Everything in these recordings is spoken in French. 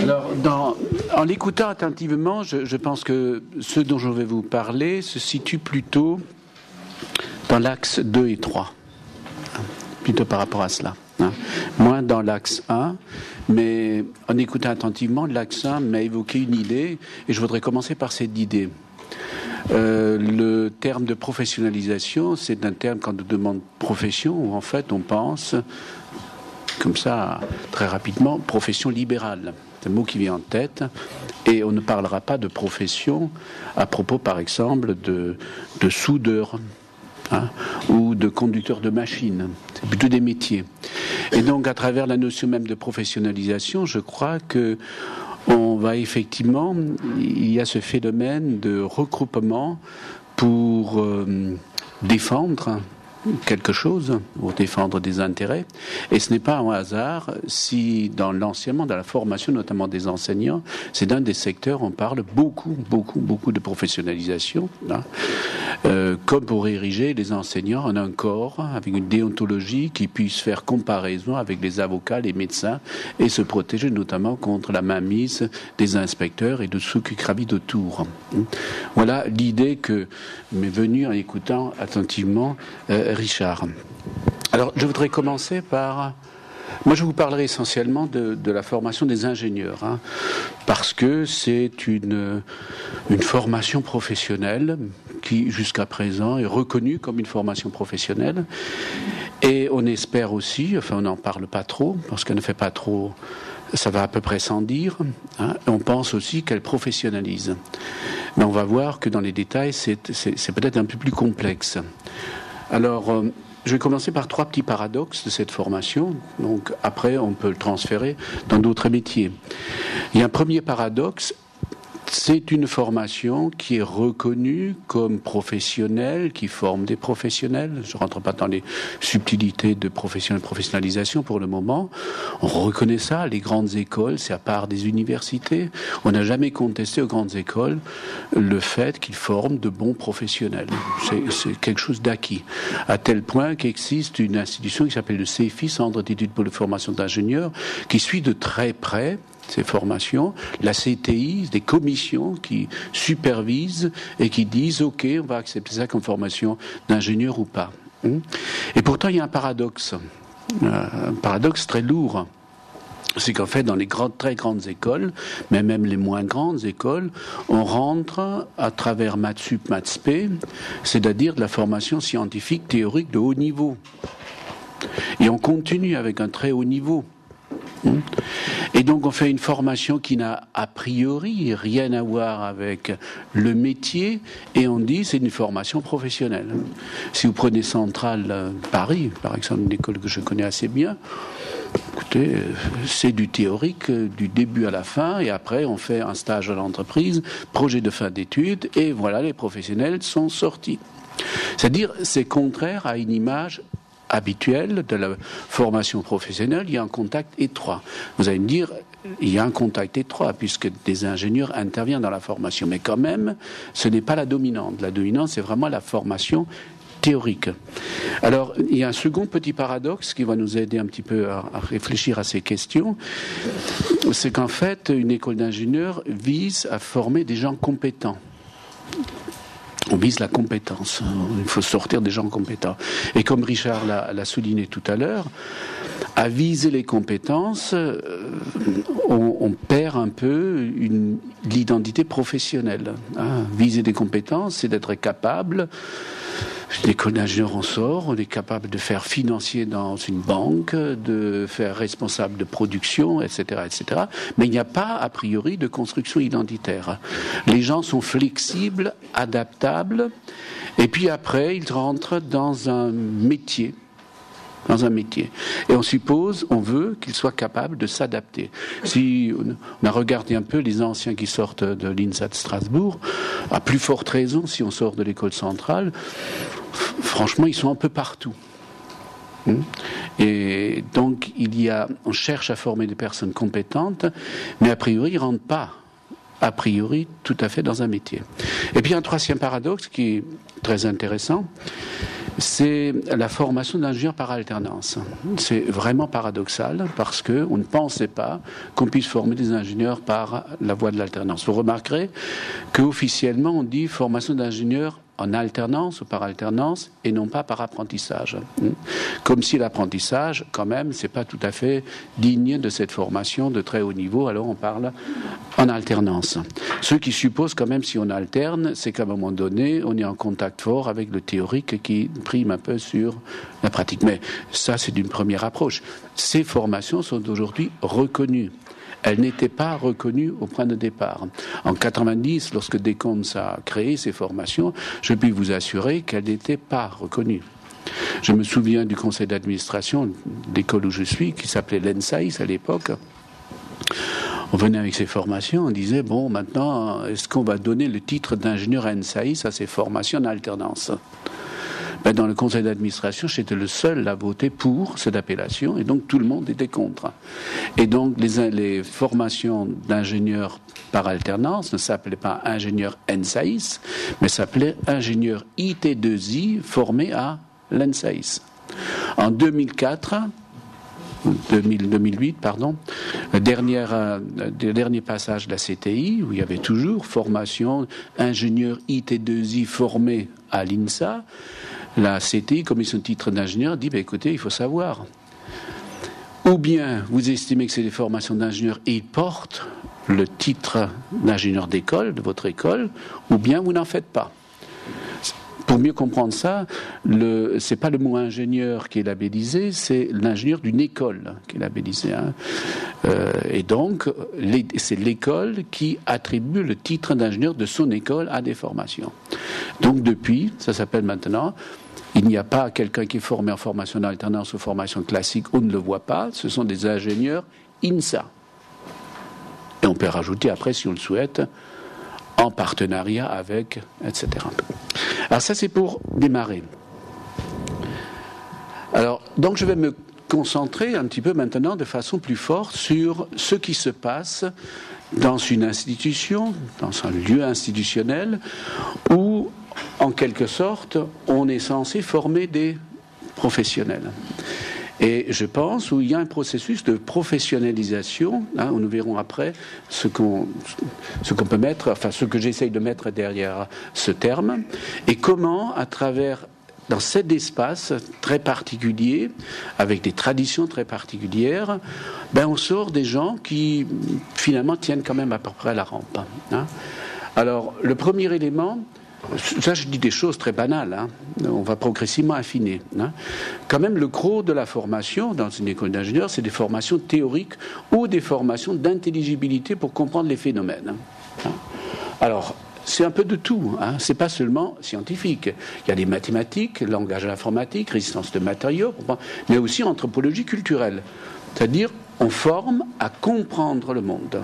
Alors, en l'écoutant attentivement, je pense que ce dont je vais vous parler se situe plutôt dans l'axe 2 et 3, plutôt par rapport à cela. Moins dans l'axe 1, mais en écoutant attentivement, l'axe 1 m'a évoqué une idée, et je voudrais commencer par cette idée. Le terme de professionnalisation, c'est un terme quand on demande profession, où en fait on pense, comme ça, très rapidement, profession libérale. C'est un mot qui vient en tête, et on ne parlera pas de profession à propos, par exemple, de soudeur, ou de conducteur de machine. C'est plutôt des métiers. Et donc, à travers la notion même de professionnalisation, je crois que on va effectivement, il y a ce phénomène de regroupement pour défendre quelque chose, pour défendre des intérêts. Et ce n'est pas un hasard si dans l'enseignement, dans la formation notamment des enseignants, c'est d'un des secteurs où on parle beaucoup de professionnalisation, comme pour ériger les enseignants en un corps avec une déontologie qui puisse faire comparaison avec les avocats, les médecins et se protéger notamment contre la mainmise des inspecteurs et de ceux qui gravitent autour. Voilà l'idée que m'est venue en écoutant attentivement Richard. Alors, je voudrais commencer par... Moi, je vous parlerai essentiellement de la formation des ingénieurs, parce que c'est une formation professionnelle qui, jusqu'à présent, est reconnue comme une formation professionnelle. Et on espère aussi, enfin, on n'en parle pas trop, parce qu'elle ne fait pas trop... Ça va à peu près sans dire. On pense aussi qu'elle professionnalise. Mais on va voir que dans les détails, c'est peut-être un peu plus complexe. Alors, je vais commencer par 3 petits paradoxes de cette formation. Donc, après, on peut le transférer dans d'autres métiers. Il y a un premier paradoxe. C'est une formation qui est reconnue comme professionnelle, qui forme des professionnels. Je ne rentre pas dans les subtilités de professionnalisation pour le moment. On reconnaît ça. Les grandes écoles, c'est à part des universités. On n'a jamais contesté aux grandes écoles le fait qu'ils forment de bons professionnels. C'est quelque chose d'acquis. À tel point qu'existe une institution qui s'appelle le CEFI, Centre d'études pour la formation d'ingénieurs, qui suit de très près ces formations, la CTI, des commissions qui supervisent et qui disent « Ok, on va accepter ça comme formation d'ingénieur ou pas ». Et pourtant, il y a un paradoxe très lourd. C'est qu'en fait, dans les très grandes écoles, mais même les moins grandes écoles, on rentre à travers Mathsup, Mathsp, c'est-à-dire de la formation scientifique théorique de haut niveau. Et on continue avec un très haut niveau. Et donc on fait une formation qui n'a a priori rien à voir avec le métier et on dit c'est une formation professionnelle. Si vous prenez Centrale Paris, par exemple, une école que je connais assez bien, écoutez, c'est du théorique du début à la fin et après on fait un stage à l'entreprise, projet de fin d'études et voilà, les professionnels sont sortis. C'est-à-dire c'est contraire à une image habituel de la formation professionnelle, il y a un contact étroit. Vous allez me dire, il y a un contact étroit puisque des ingénieurs interviennent dans la formation, mais quand même, ce n'est pas la dominante. La dominante, c'est vraiment la formation théorique. Alors, il y a un second petit paradoxe qui va nous aider un petit peu à réfléchir à ces questions, c'est qu'en fait, une école d'ingénieurs vise à former des gens compétents. On vise la compétence. Il faut sortir des gens compétents. Et comme Richard l'a souligné tout à l'heure, à viser les compétences, on perd un peu l'identité professionnelle. Viser des compétences, c'est d'être capable. L'école d'ingénieur en sort, on est capable de faire financier dans une banque, de faire responsable de production, etc., etc. Mais il n'y a pas, a priori, de construction identitaire. Les gens sont flexibles, adaptables, et puis après, ils rentrent dans un métier. Et on suppose, on veut qu'ils soient capables de s'adapter. Si on a regardé un peu les anciens qui sortent de l'INSA de Strasbourg, à plus forte raison, si on sort de l'école centrale, franchement, ils sont un peu partout. Et donc, on cherche à former des personnes compétentes, mais a priori, ils ne rentrent pas. A priori, tout à fait dans un métier. Et puis, un troisième paradoxe qui est très intéressant, c'est la formation d'ingénieurs par alternance. C'est vraiment paradoxal parce qu'on ne pensait pas qu'on puisse former des ingénieurs par la voie de l'alternance. Vous remarquerez qu'officiellement on dit formation d'ingénieurs en alternance ou par alternance et non pas par apprentissage. Comme si l'apprentissage, quand même, c'est pas tout à fait digne de cette formation de très haut niveau, alors on parle en alternance. Ce qui suppose quand même, si on alterne, c'est qu'à un moment donné, on est en contact fort avec le théorique qui prime un peu sur la pratique. Mais ça, c'est une première approche. Ces formations sont aujourd'hui reconnues. Elle n'était pas reconnue au point de départ. En 90, lorsque Descombes a créé ces formations, je puis vous assurer qu'elles n'étaient pas reconnues. Je me souviens du conseil d'administration de l'école où je suis, qui s'appelait l'ENSAIS à l'époque. On venait avec ces formations, on disait, bon, maintenant, est-ce qu'on va donner le titre d'ingénieur ENSAIS à ces formations en alternance ? Dans le conseil d'administration, j'étais le seul à voter pour cette appellation, et donc tout le monde était contre. Et donc les formations d'ingénieurs par alternance ne s'appelaient pas ingénieur ENSAIS, mais s'appelaient ingénieur IT2I formé à l'ENSAIS. En 2008, le dernier passage de la CTI, où il y avait toujours formation ingénieur IT2I formé à l'INSA, la CTI, commission de titre d'ingénieur, dit écoutez, il faut savoir. Ou bien vous estimez que c'est des formations d'ingénieur et ils portent le titre d'ingénieur d'école, de votre école, ou bien vous n'en faites pas. Pour mieux comprendre ça, c'est pas le mot ingénieur qui est labellisé, c'est l'ingénieur d'une école qui est labellisé. Et donc, c'est l'école qui attribue le titre d'ingénieur de son école à des formations. Donc depuis, ça s'appelle maintenant, il n'y a pas quelqu'un qui est formé en formation d'alternance ou formation classique, on ne le voit pas, ce sont des ingénieurs INSA. Et on peut rajouter après, si on le souhaite, en partenariat avec, etc. Alors ça, c'est pour démarrer. Alors, donc je vais me concentrer un petit peu maintenant de façon plus forte sur ce qui se passe dans une institution, dans un lieu institutionnel, où, en quelque sorte, on est censé former des professionnels. Et je pense où il y a un processus de professionnalisation, où nous verrons après ce qu'on peut mettre, enfin ce que j'essaye de mettre derrière ce terme, et comment, à travers, dans cet espace très particulier, avec des traditions très particulières, on sort des gens qui, finalement, tiennent quand même à peu près la rampe. Alors, le premier élément, ça je dis des choses très banales, on va progressivement affiner. Quand même, le gros de la formation dans une école d'ingénieur, c'est des formations théoriques ou des formations d'intelligibilité pour comprendre les phénomènes. Alors, c'est un peu de tout, c'est pas seulement scientifique. Il y a des mathématiques, langage informatique, résistance de matériaux, mais aussi anthropologie culturelle. C'est-à-dire, on forme à comprendre le monde.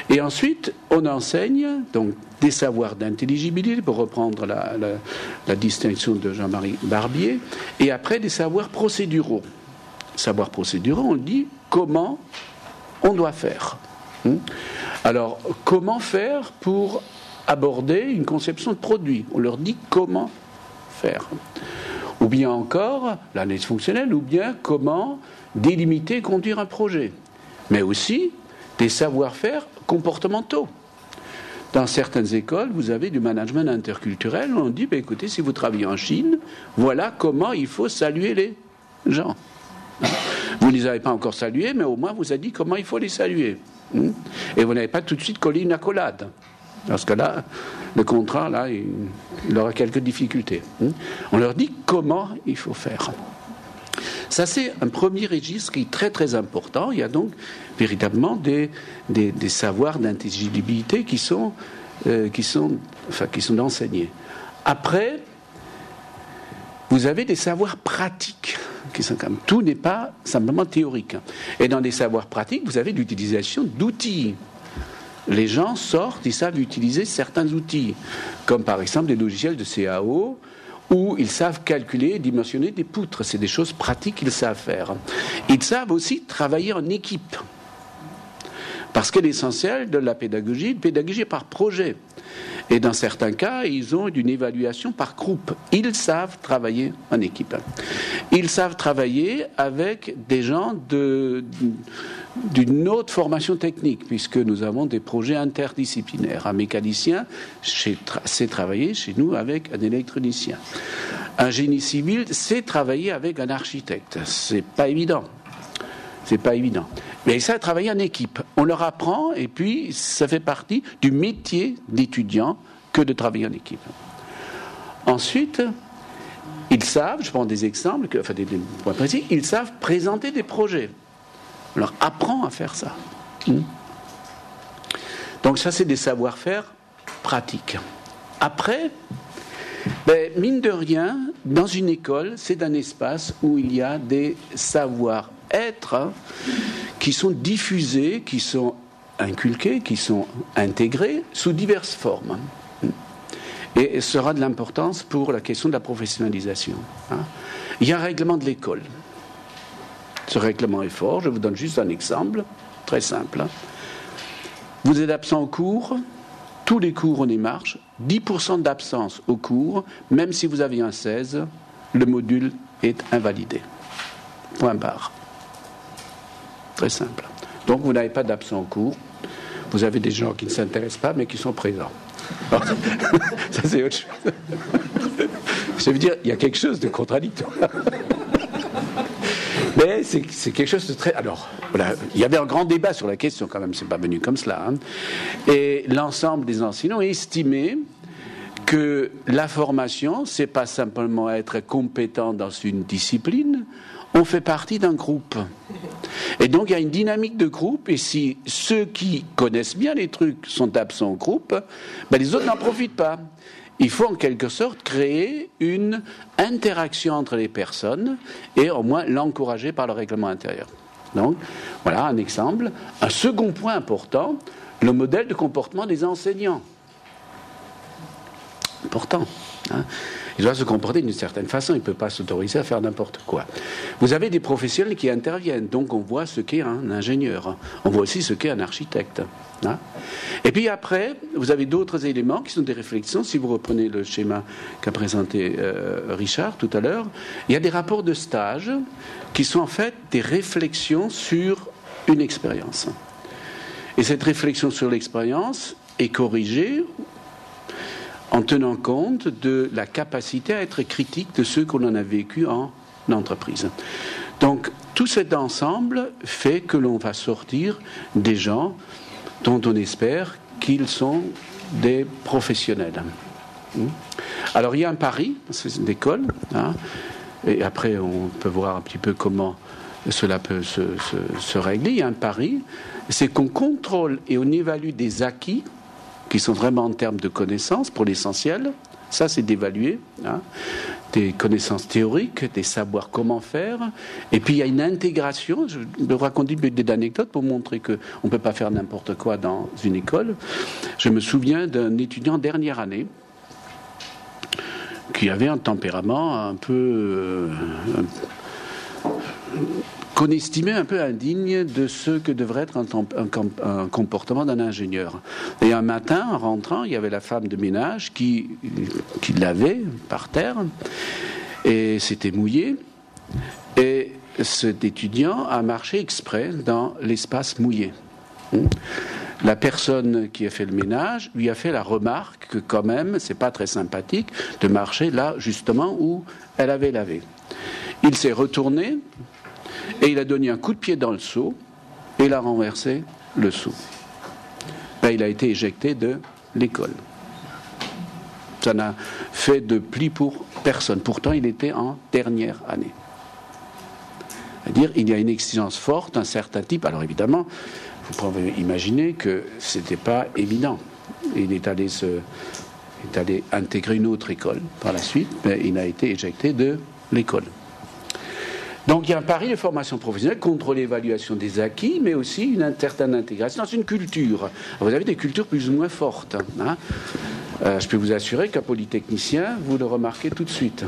Et ensuite, on enseigne donc des savoirs d'intelligibilité, pour reprendre la distinction de Jean-Marie Barbier, et après des savoirs procéduraux. Savoirs procéduraux, on dit comment on doit faire. Alors, comment faire pour aborder une conception de produit ? On leur dit comment faire. Ou bien encore, l'analyse fonctionnelle, ou bien comment délimiter et conduire un projet. Mais aussi des savoir-faire comportementaux. Dans certaines écoles, vous avez du management interculturel où on dit, écoutez, si vous travaillez en Chine, voilà comment il faut saluer les gens. Vous ne les avez pas encore salués, mais au moins vous avez dit comment il faut les saluer. Et vous n'avez pas tout de suite collé une accolade. Parce que là, le contrat, là, il aura quelques difficultés. On leur dit comment il faut faire. Ça, c'est un premier registre qui est très très important. Il y a donc véritablement des savoirs d'intelligibilité qui sont enseignés. Après, vous avez des savoirs pratiques. Qui sont comme, tout n'est pas simplement théorique. Et dans les savoirs pratiques, vous avez l'utilisation d'outils. Les gens sortent, ils savent utiliser certains outils, comme par exemple des logiciels de CAO, où ils savent calculer et dimensionner des poutres. C'est des choses pratiques qu'ils savent faire. Ils savent aussi travailler en équipe. Parce que l'essentiel de la pédagogie par projet. Et dans certains cas, ils ont une évaluation par groupe. Ils savent travailler en équipe. Ils savent travailler avec des gens d'une autre formation technique, puisque nous avons des projets interdisciplinaires. Un mécanicien sait travailler chez nous avec un électronicien. Un génie civil sait travailler avec un architecte. C'est pas évident. Mais ça, travailler en équipe. On leur apprend, et puis ça fait partie du métier d'étudiant que de travailler en équipe. Ensuite, ils savent, je prends des exemples, des points précis, ils savent présenter des projets. On leur apprend à faire ça. Donc ça, c'est des savoir-faire pratiques. Après, mine de rien, dans une école, c'est un espace où il y a des savoir-être qui sont diffusés, qui sont inculqués, qui sont intégrés sous diverses formes. Et sera de l'importance pour la question de la professionnalisation. Il y a un règlement de l'école. Ce règlement est fort. Je vous donne juste un exemple, très simple. Vous êtes absent au cours, tous les cours on démarche, 10% d'absence au cours, même si vous avez un 16, le module est invalidé. Point barre. Très simple. Donc vous n'avez pas d'absent au cours, vous avez des gens qui ne s'intéressent pas mais qui sont présents. Ça c'est autre chose. Je veux dire, il y a quelque chose de contradictoire. Mais c'est quelque chose de très... Alors, voilà, il y avait un grand débat sur la question quand même, c'est pas venu comme cela. Et l'ensemble des enseignants estimaient que la formation, c'est pas simplement être compétent dans une discipline, on fait partie d'un groupe. Et donc il y a une dynamique de groupe, et si ceux qui connaissent bien les trucs sont absents au groupe, les autres n'en profitent pas. Il faut en quelque sorte créer une interaction entre les personnes et au moins l'encourager par le règlement intérieur. Donc, voilà un exemple. Un second point important, le modèle de comportement des enseignants. Important. Il doit se comporter d'une certaine façon, il ne peut pas s'autoriser à faire n'importe quoi. Vous avez des professionnels qui interviennent, donc on voit ce qu'est un ingénieur, on voit aussi ce qu'est un architecte. Et puis après, vous avez d'autres éléments qui sont des réflexions. Si vous reprenez le schéma qu'a présenté Richard tout à l'heure, il y a des rapports de stage qui sont en fait des réflexions sur une expérience. Et cette réflexion sur l'expérience est corrigée en tenant compte de la capacité à être critique de ceux qu'on en a vécu en entreprise. Donc, tout cet ensemble fait que l'on va sortir des gens dont on espère qu'ils sont des professionnels. Alors, il y a un pari, c'est une école, et après, on peut voir un petit peu comment cela peut se régler. Il y a un pari, c'est qu'on contrôle et on évalue des acquis qui sont vraiment en termes de connaissances, pour l'essentiel. Ça, c'est d'évaluer des connaissances théoriques, des savoirs comment faire. Et puis, il y a une intégration. Je vais raconter des anecdotes pour montrer qu'on ne peut pas faire n'importe quoi dans une école. Je me souviens d'un étudiant dernière année qui avait un tempérament un peu... qu'on estimait un peu indigne de ce que devrait être un comportement d'un ingénieur. Et un matin, en rentrant, il y avait la femme de ménage qui l'avait par terre, et c'était mouillé, et cet étudiant a marché exprès dans l'espace mouillé. La personne qui a fait le ménage lui a fait la remarque que quand même, c'est pas très sympathique de marcher là, justement, où elle avait lavé. Il s'est retourné, et il a donné un coup de pied dans le seau, et il a renversé le seau. Il a été éjecté de l'école. Ça n'a fait de pli pour personne. Pourtant, il était en dernière année. C'est-à-dire, il y a une exigence forte, un certain type. Alors évidemment, vous pouvez imaginer que ce n'était pas évident. Il est allé intégrer une autre école par la suite, mais il a été éjecté de l'école. Donc il y a un pari de formation professionnelle contre l'évaluation des acquis, mais aussi une certaine intégration dans une culture. Vous avez des cultures plus ou moins fortes. Je peux vous assurer qu'un polytechnicien, vous le remarquez tout de suite.